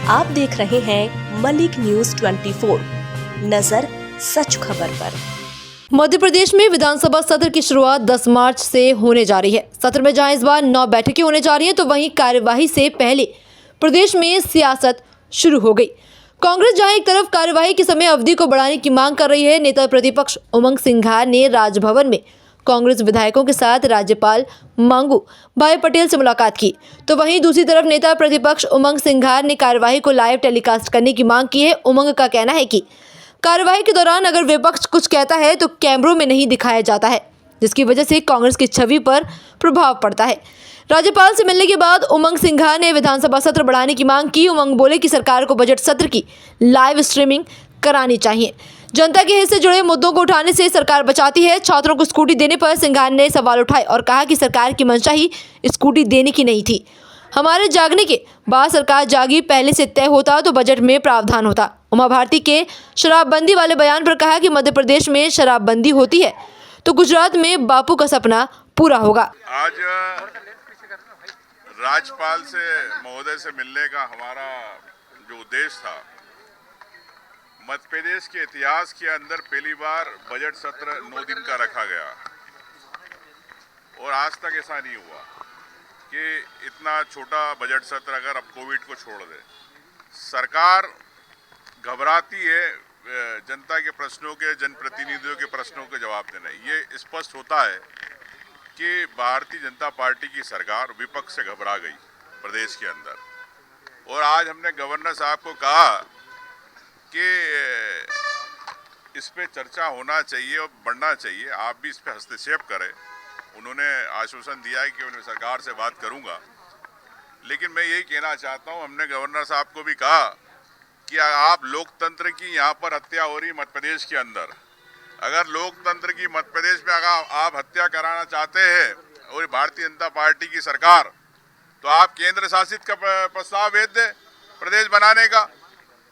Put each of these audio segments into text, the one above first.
आप देख रहे हैं मलिक न्यूज 24, नजर सच खबर पर। मध्य प्रदेश में विधानसभा सत्र की शुरुआत 10 मार्च से होने जा रही है। सत्र में जहां इस बार 9 बैठकें होने जा रही हैं, तो वहीं कार्यवाही से पहले प्रदेश में सियासत शुरू हो गई। कांग्रेस जहां एक तरफ कार्यवाही की समय अवधि को बढ़ाने की मांग कर रही है, नेता प्रतिपक्ष उमंग सिंघार ने राजभवन में कांग्रेस विधायकों के साथ राज्यपाल मंगू भाई पटेल से मुलाकात की, तो वहीं दूसरी तरफ नेता प्रतिपक्ष उमंग सिंघार ने कार्यवाही को लाइव टेलीकास्ट करने की मांग की है। उमंग का कहना है कि कार्यवाही के दौरान अगर विपक्ष कुछ कहता है तो कैमरों में नहीं दिखाया जाता है, जिसकी वजह से कांग्रेस की छवि पर प्रभाव पड़ता है। राज्यपाल से मिलने के बाद उमंग सिंघार ने विधानसभा सत्र बढ़ाने की मांग की। उमंग बोले कि सरकार को बजट सत्र की लाइव स्ट्रीमिंग करानी चाहिए। जनता के हित से जुड़े मुद्दों को उठाने से सरकार बचाती है। छात्रों को स्कूटी देने पर सिंघार ने सवाल उठाए और कहा कि सरकार की मंशा ही स्कूटी देने की नहीं थी। हमारे जागने के बाद सरकार जागी, पहले से तय होता तो बजट में प्रावधान होता। उमा भारती के शराबबंदी वाले बयान पर कहा कि मध्य प्रदेश में शराबबंदी होती है तो गुजरात में बापू का सपना पूरा होगा। आज राज्यपाल से महोदय से मिलने का हमारा जो उद्देश्य था, मध्य प्रदेश के इतिहास के अंदर पहली बार बजट सत्र 9 दिन का रखा गया और आज तक ऐसा नहीं हुआ कि इतना छोटा बजट सत्र अगर अब कोविड को छोड़ दे। सरकार घबराती है जनता के प्रश्नों के, जनप्रतिनिधियों के प्रश्नों के जवाब देना। ये स्पष्ट होता है कि भारतीय जनता पार्टी की सरकार विपक्ष से घबरा गई प्रदेश के अंदर। और आज हमने गवर्नर साहब को कहा कि इस पे चर्चा होना चाहिए और बढ़ना चाहिए, आप भी इस पे हस्तक्षेप करें। उन्होंने आश्वासन दिया है कि उन्हें सरकार से बात करूंगा, लेकिन मैं यही कहना चाहता हूं, हमने गवर्नर साहब को भी कहा कि आप लोकतंत्र की यहाँ पर हत्या हो रही मध्य प्रदेश के अंदर, अगर लोकतंत्र की मध्य प्रदेश में अगर आप हत्या कराना चाहते हैं और भारतीय जनता पार्टी की सरकार, तो आप केंद्र शासित का प्रस्ताव भेज दे प्रदेश बनाने का।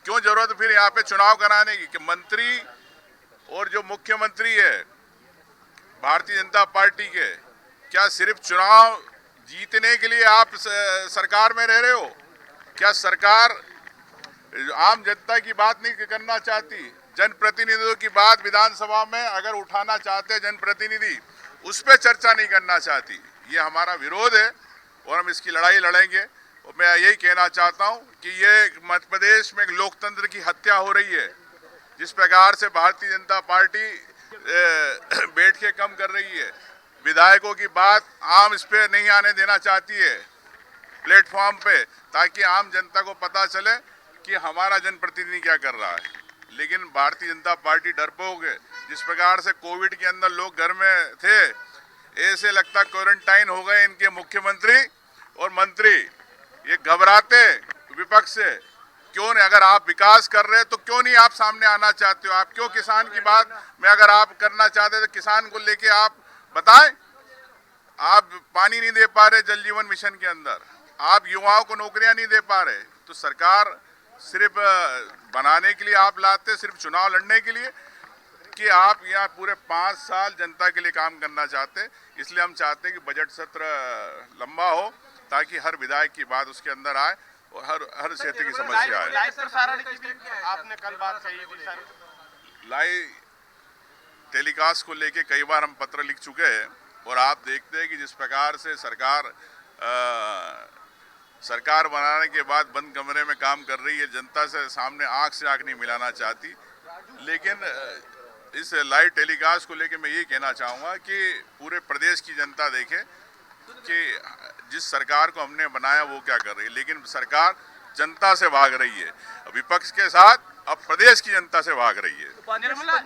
क्यों जरूरत फिर यहाँ पे चुनाव कराने की? कि मंत्री और जो मुख्यमंत्री है भारतीय जनता पार्टी के, क्या सिर्फ चुनाव जीतने के लिए आप सरकार में रह रहे हो? क्या सरकार आम जनता की बात नहीं करना चाहती? जनप्रतिनिधियों की बात विधानसभा में अगर उठाना चाहते हैं जनप्रतिनिधि, उस पर चर्चा नहीं करना चाहती। ये हमारा विरोध है और हम इसकी लड़ाई लड़ेंगे। और मैं यही कहना चाहता हूं कि ये मध्य प्रदेश में लोकतंत्र की हत्या हो रही है। जिस प्रकार से भारतीय जनता पार्टी बैठ के कम कर रही है, विधायकों की बात आम इस पे नहीं आने देना चाहती है प्लेटफॉर्म पे, ताकि आम जनता को पता चले कि हमारा जनप्रतिनिधि क्या कर रहा है। लेकिन भारतीय जनता पार्टी डरपोक है। जिस प्रकार से कोविड के अंदर लोग घर में थे, ऐसे लगता क्वारंटाइन हो गए इनके मुख्यमंत्री और मंत्री। ये घबराते विपक्ष से क्यों नहीं? अगर आप विकास कर रहे हैं तो क्यों नहीं आप सामने आना चाहते हो? आप क्यों किसान की बात में अगर आप करना चाहते तो किसान को लेके आप बताएं। आप पानी नहीं दे पा रहे जल जीवन मिशन के अंदर, आप युवाओं को नौकरियां नहीं दे पा रहे, तो सरकार सिर्फ बनाने के लिए आप लाते, सिर्फ चुनाव लड़ने के लिए, कि आप यहाँ पूरे 5 साल जनता के लिए काम करना चाहते। इसलिए हम चाहते हैं कि बजट सत्र लंबा हो ताकि हर विधायक की बात उसके अंदर आए और हर क्षेत्र की समस्या आए। आपने कल बात कही थी सर, लाइव टेलीकास्ट को लेके कई बार हम पत्र लिख चुके हैं और आप देखते हैं कि जिस प्रकार से सरकार बनाने के बाद बंद कमरे में काम कर रही है, जनता से सामने आंख से आंख नहीं मिलाना चाहती। लेकिन इस लाइव टेलीकास्ट को लेके मैं ये कहना चाहूँगा कि पूरे प्रदेश की जनता देखे कि जिस सरकार को हमने बनाया वो क्या कर रही है। लेकिन सरकार जनता से भाग रही है, विपक्ष के साथ अब प्रदेश की जनता से भाग रही है। निर्मला